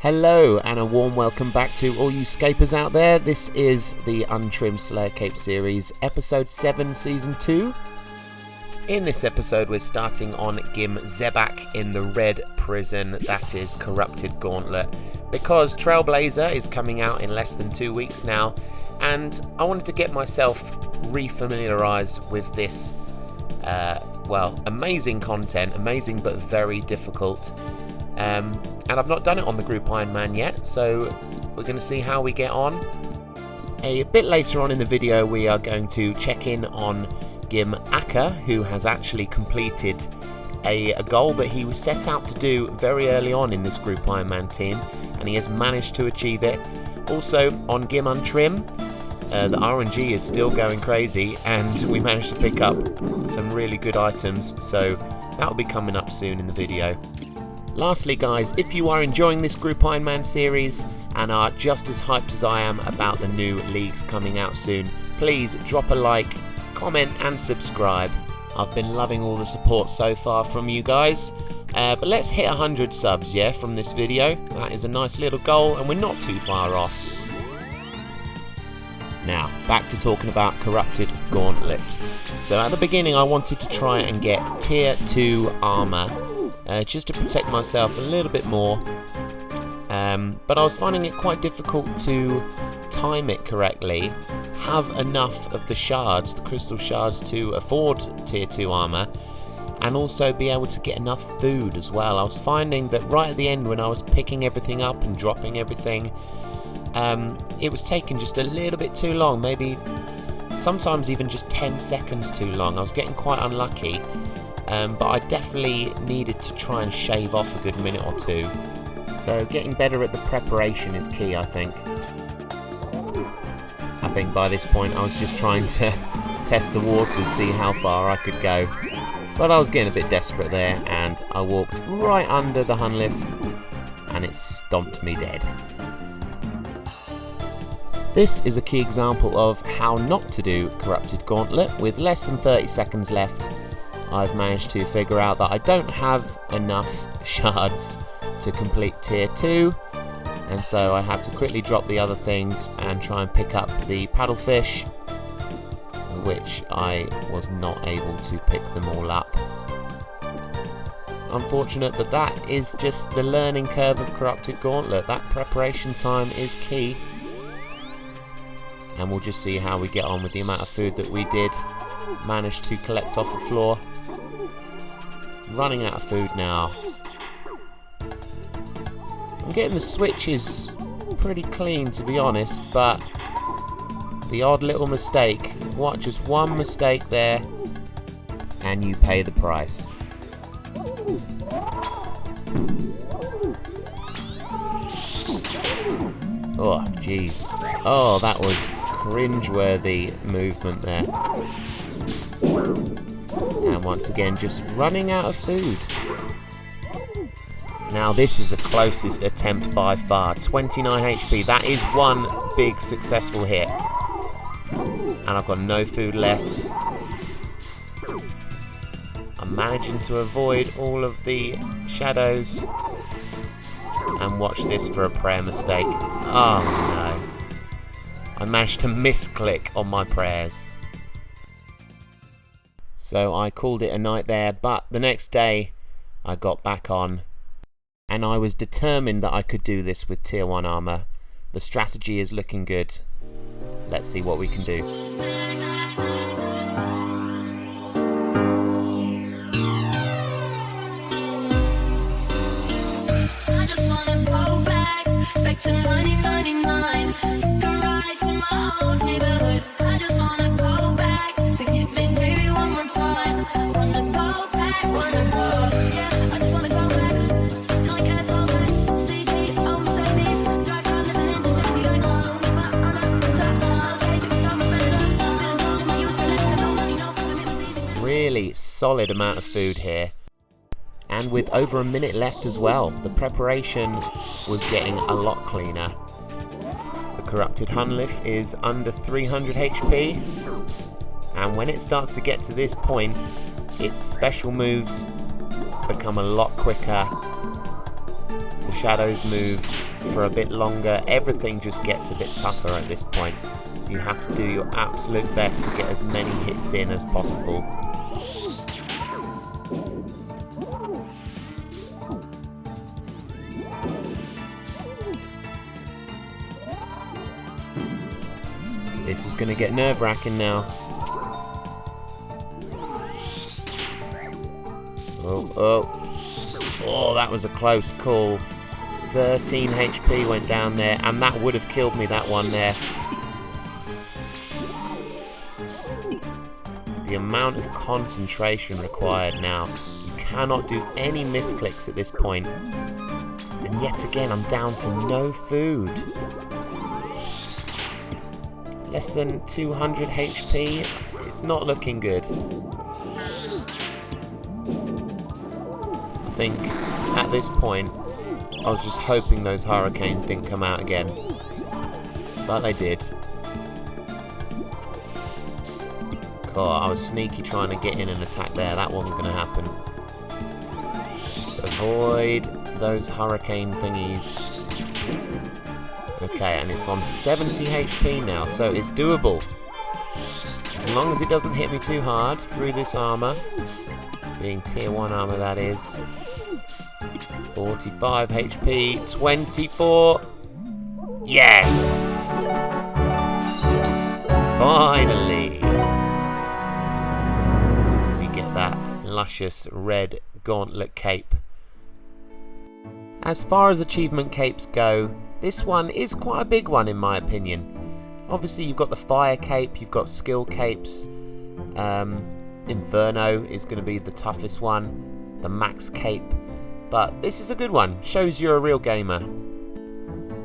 Hello and a warm welcome back to all you scapers out there. This is the Untrimmed Slayer Cape series, episode 7, season 2. In this episode we're starting on GIM Akkha in the red prison, that is Corrupted Gauntlet, because Trailblazer is coming out in less than 2 weeks now, and I wanted to get myself re-familiarised with this, amazing content, amazing but very difficult. And I've not done it on the group Ironman yet, so we're going to see how we get on. A bit later on in the video we are going to check in on GIM Akkha, who has actually completed a goal that he was set out to do very early on in this group Ironman team, and he has managed to achieve it. Also on GIM Un-trim, the RNG is still going crazy, and we managed to pick up some really good items, so that will be coming up soon in the video. Lastly guys, if you are enjoying this group Ironman series and are just as hyped as I am about the new leagues coming out soon, please drop a like, comment and subscribe. I've been loving all the support so far from you guys, but let's hit 100 subs from this video. That is a nice little goal and we're not too far off. Now, back to talking about Corrupted Gauntlet. So at the beginning I wanted to try and get tier 2 armour, just to protect myself a little bit more, but I was finding it quite difficult to time it correctly, have enough of the shards, the crystal shards, to afford tier 2 armour, and also be able to get enough food as well. I was finding that right at the end when I was picking everything up and dropping everything, it was taking just a little bit too long, maybe sometimes even just 10 seconds too long. I was getting quite unlucky. But I definitely needed to try and shave off a good minute or two. So getting better at the preparation is key, I think. I think by this point I was just trying to test the waters, see how far I could go. But I was getting a bit desperate there, and I walked right under the Hunliff and it stomped me dead. This is a key example of how not to do Corrupted Gauntlet. With less than 30 seconds left, I've managed to figure out that I don't have enough shards to complete tier 2, and so I have to quickly drop the other things and try and pick up the paddlefish, which I was not able to pick them all up. Unfortunate, but that is just the learning curve of Corrupted Gauntlet. That preparation time is key, and we'll just see how we get on with the amount of food that we did manage to collect off the floor. Running out of food now. I'm getting the switches pretty clean, to be honest, but the odd little mistake. What, just one mistake there and you pay the price. Oh jeez. Oh, that was cringeworthy movement there. And once again, just running out of food. Now this is the closest attempt by far. 29 HP. That is one big successful hit. And I've got no food left. I'm managing to avoid all of the shadows. And watch this for a prayer mistake. Oh no. I managed to misclick on my prayers. So I called it a night there, but the next day I got back on and I was determined that I could do this with tier 1 armour. The strategy is looking good. Let's see what we can do. I just wanna go back to 1999. Took a ride to my old neighborhood. I just wanna go back, sing it big baby one more time. Wanna go back, wanna go. Yeah, I just wanna go back. No, I can't go back. CP, on Mercedes, drive around listening to Jackie like oh, but on a chasing summer better. Really solid amount of food here. And with over a minute left as well, the preparation was getting a lot cleaner. The Corrupted Hunliff is under 300 HP, and when it starts to get to this point, its special moves become a lot quicker. The shadows move for a bit longer, everything just gets a bit tougher at this point. So you have to do your absolute best to get as many hits in as possible. This is going to get nerve-wracking now. Oh, that was a close call. 13 HP went down there, and that would have killed me, that one there. The amount of concentration required now. You cannot do any misclicks at this point. And yet again, I'm down to no food. Less than 200 HP. It's not looking good. I think at this point, I was just hoping those hurricanes didn't come out again. But they did. God, I was sneaky trying to get in and attack there. That wasn't going to happen. Just avoid those hurricane thingies. Okay, and it's on 70 HP now, so it's doable. As long as it doesn't hit me too hard through this armor. Being tier 1 armor, that is. 45 HP, 24. Yes! Finally! We get that luscious red gauntlet cape. As far as achievement capes go, this one is quite a big one in my opinion. Obviously you've got the fire cape, you've got skill capes. Inferno is going to be the toughest one. The max cape. But this is a good one. Shows you're a real gamer.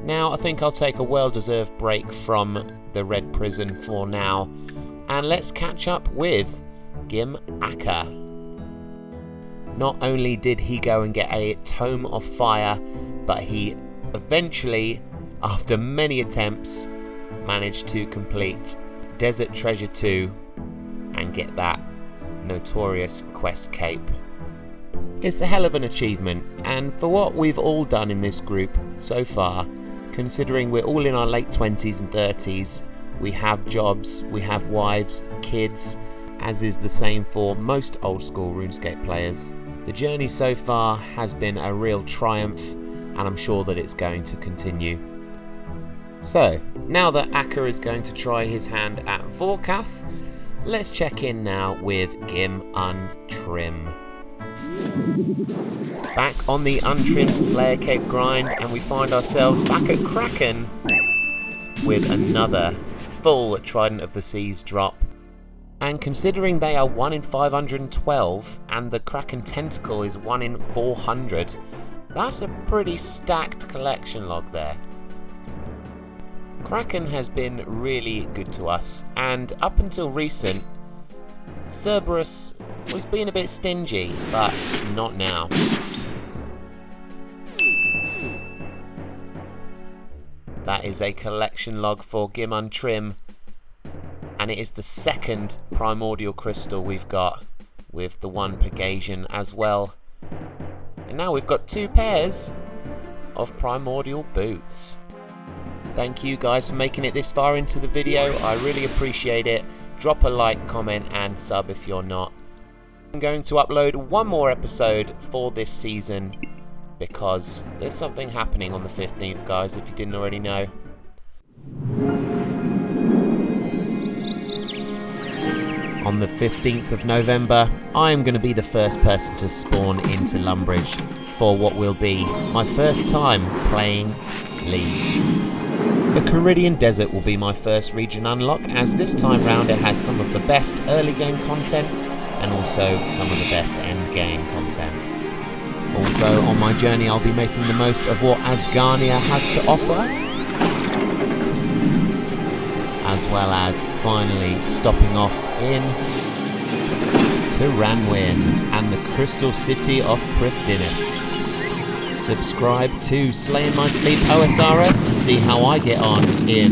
Now I think I'll take a well-deserved break from the Red Prison for now. And let's catch up with GIM Akkha. Not only did he go and get a Tome of Fire, but he eventually, after many attempts, managed to complete Desert Treasure 2 and get that notorious quest cape. It's a hell of an achievement, and for what we've all done in this group so far, considering we're all in our late 20s and 30s, we have jobs, we have wives, kids, as is the same for most old school RuneScape players. The journey so far has been a real triumph, and I'm sure that it's going to continue. So, now that Akkha is going to try his hand at Vorkath, let's check in now with GIM Un-trim. Back on the Untrimmed Slayer Cape grind, and we find ourselves back at Kraken with another full Trident of the Seas drop. And considering they are 1 in 512 and the Kraken Tentacle is 1 in 400, that's a pretty stacked collection log there. Kraken has been really good to us, and up until recent, Cerberus was being a bit stingy, but not now. That is a collection log for GIM Un-trim, and it is the second primordial crystal we've got, with the one Pegasian as well. And now we've got 2 pairs of primordial boots. Thank you guys for making it this far into the video, I really appreciate it. Drop a like, comment and sub if you're not. I'm going to upload one more episode for this season because there's something happening on the 15th, guys, if you didn't already know. On the 15th of November, I am going to be the first person to spawn into Lumbridge for what will be my first time playing Leagues. The Caridian Desert will be my first region unlock, as this time round it has some of the best early game content and also some of the best end game content. Also on my journey I'll be making the most of what Asgarnia has to offer, as well as finally stopping off in Ranwyn and the Crystal City of Prifddinas. Subscribe to Slay in My Sleep OSRS to see how I get on in